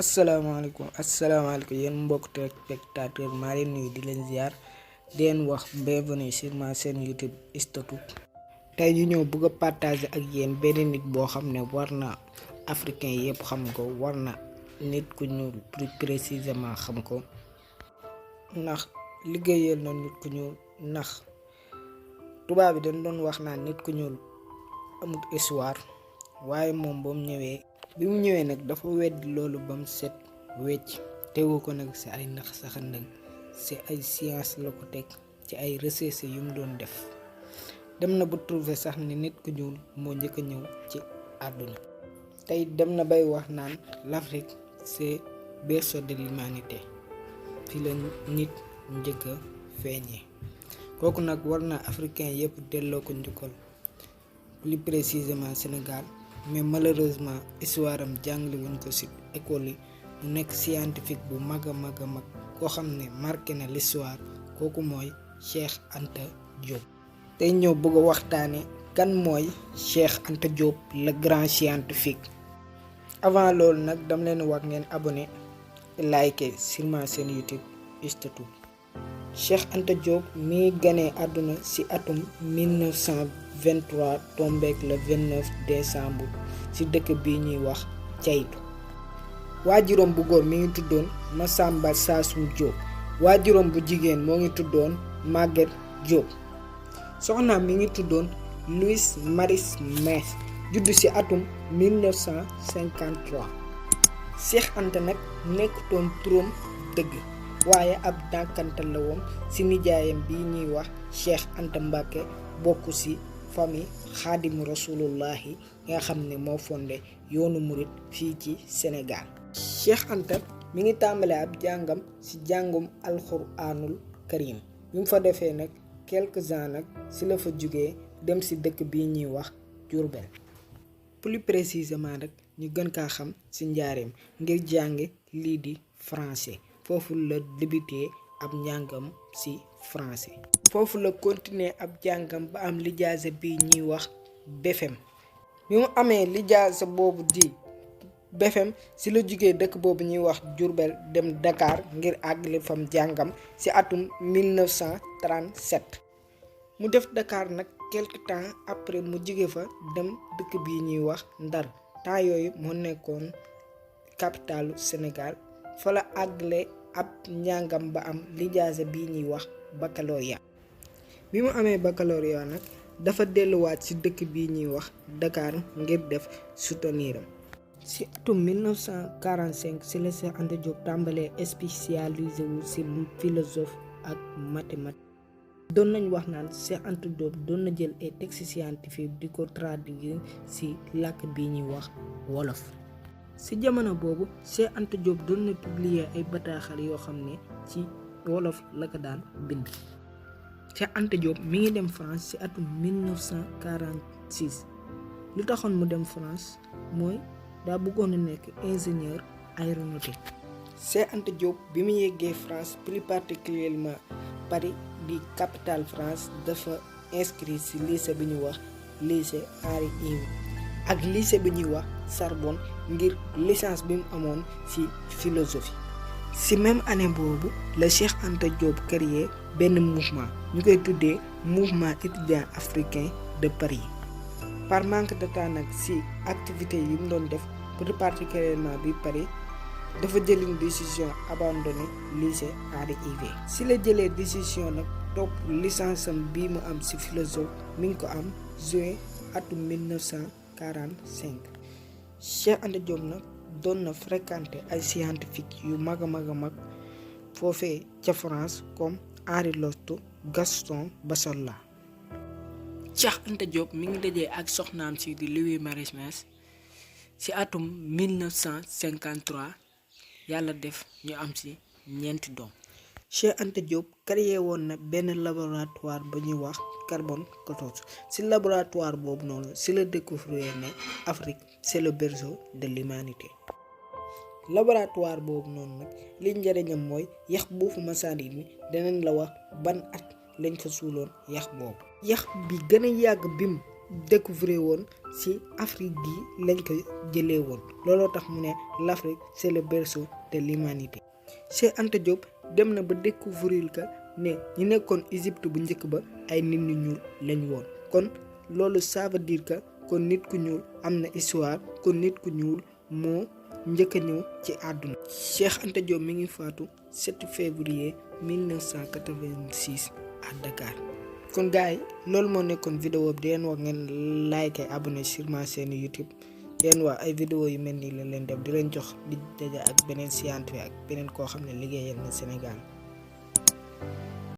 asalaamaaleykum yéen mbokk téléspectateur maa leen nuyu di leen ziar di leen wax bienvenue sur ma chaîne YouTube Istatou. tey ñu ñëw bëgg a partager ak yéen benn nit boo xam ne war na africain yëpp xam ko, war na nit ku ñuul plus précisément xam ko, ndax liggéeyal na nit ku ñuul. ndax tubaab bi dañ doon wax naan nit ku ñuul amut histoire, waaye moom bi mu ñëwee nag dafa weddi loolu ba mu set wecc. tegu ko nag ci ay nax saxandëng, ci ay science la ko teg, ci ay recherche yu mu doon def. dem na ba trouver sax ni nit ku ñuul moo njëkk a ñëw ci àdduna. tey dem na bay wax naan l'Afrique c'est berceau de l'humanité, fi la nit njëkk a feeñee. kooku nag war na africain yëpp delloo ko njukkal, plus précisément Sénégal. mais malheureusement histoire am jàngale wuñ ko ci école yi. mu nekk scientifique bu mag a mag koo xam ne marqué na l'histoire. kooku mooy Cheikh Anta Diop. tey ñëw bëgg a waxtaane kan mooy Cheikh Anta Diop, le grand scientifique. avant loolu nag dama leen wax ngeen abonné like sur ma chaîne YouTube Istatou. Cheikh Anta Diop mi ngi ganee àdduna ci atum 1923 tombeek le 29 décembre ci dëkk bi ñuy wax Caytu. waajuram bu góor mi ngi tuddoon Massamba Sassou Diop. waajuram bu jigéen moo ngi tuddoon Maguette Diop. soxnaam mi ngi tuddoon Louise Marie Meiss, juddu ci atum 1953. Cheikh Anta nag nekkutoon turam dëgg, waaye ab dàkkantal la woon ci nijaayam bi ñuy wax Cheikh Anta Mbacke, bokk ci famille Xaadimu Rasulullahi nga xam ne moo fondé yoonu murit fii ci Sénégal. Cheikh Anta mi ngi tàmbale ab jàngam ci jàngum alxuraanul karim. bi mu fa defee nag quelques ans nag ci la fa jugee dem ci dëkk bi ñuy wax Diourbel. plus précisément nag ñu gën kaa xam ci njaareem ngir jàng lii di français. foofu la débuté ab njàngam ci français. foofu la continuer ab jàngam ba am lijaasa bi ñuy wax BFEM. bi mu amee lijaasa boobu di BFEM ci la jugee dëkk boobu ñuy wax Diourbel dem Dakar ngir àggale fam jàngam ci atum 1937. mu def Dakar nag quelque temps après mu jóge fa dem dëkk bi ñuy wax Ndar. temps yooyu moo nekkoon capitalu Sénégal. fa la àggale ab njàngam ba am lijaasa bi ñuy wax baccalauréat. bi mu amee baccalauréat nag dafa delluwaat ci dëkk bi ñuy wax Dakar ngir def soutenir am. ci atum 1945 ci la Cheikh Anta Diop tàmbalee spécialisé wu ci philosophe ak mathématique. doon nañ wax naan Cheikh Anta Diop doon na jël ay textes scientifiques di ko traduire ci làkk bi ñuy wax wolof. ci jamono boobu Cheikh Anta Diop doon na publier ay bataaxal yoo xam ne ci wolof la ko daan bind. Cheikh Anta Diop mi ngi dem France ci atum 1946. lu taxoon mu dem France mooy daa bëggoon a nekk ingénieur aéronautique. Cheikh Anta Diop bi mu yeggee France, plus particulièrement Paris di capitale France, dafa inscrit ci lycée bi ñuy wax lycée Henri Ive ak lycée bi ñuy wax Sorbonne ngir licence bi mu amoon ci philosophie. ci même année boobu la Cheikh Anta Diop créé benn mouvement ñu koy tuddee mouvement étudiant africain de Paris. par manque de temps nag ci activité yi mu doon def, plus particulièrement bi Paris, dafa jël une décision abandonner lycée Henri Ive. ci la jëlee décision nag topp licence am bii mu am ci philosophie mi ngi ko am juin atum 1945. Cheikh Anta Diop nag doon na fréquenter ay scientifique yu mag a mag foofee ca France comme Henri Lotto, Gaston Bassola. Cheikh Anta Diop mi ngi dajee ak soxnaam si di Louise Marie Meiss ci atum 1953. yàlla def ñu am ci ñeenti doom. Cheikh Anta Diop créé woon na benn laboratoire ba ñuy wax carbone 14. ci laboratoire boobu noonu ci la découvrir ne Afrique c'est le berceau de l'humanité. laboratoire boobu noonu nag li njëriñam mooy yax boofu masaani mi danañ la wax ban at lañ fa suuloon yax boobu. yax bi gën a yàgg bim découvrir woon ci Afrique gi lañ ko jëlee woon looloo tax mu ne l'Afrique c'est le berceau de l'humanité. Cheikh Anta Diop dem na ba découvrir que ne ñi nekkoon Égypte bu njëkk ba ay nit ñu ñuul lañ woon kon loolu ça veut dire que kon nit ku ñuul am na histoire kon nit ku ñuul moo njëkk a ñëw ci àdduna. Cheikh Anta Diop mi ngi faatu 7 février 1986 à Dakar. kon gars yi loolu moo nekkoon vidéo bi di leen wax ngeen like et abonné sur ma chaîne YouTube di leen wax ay vidéo yu mel nii la leen def di leen jox di daje ak beneen scientifique ak beneen koo xam ne liggéeyal na Sénégal.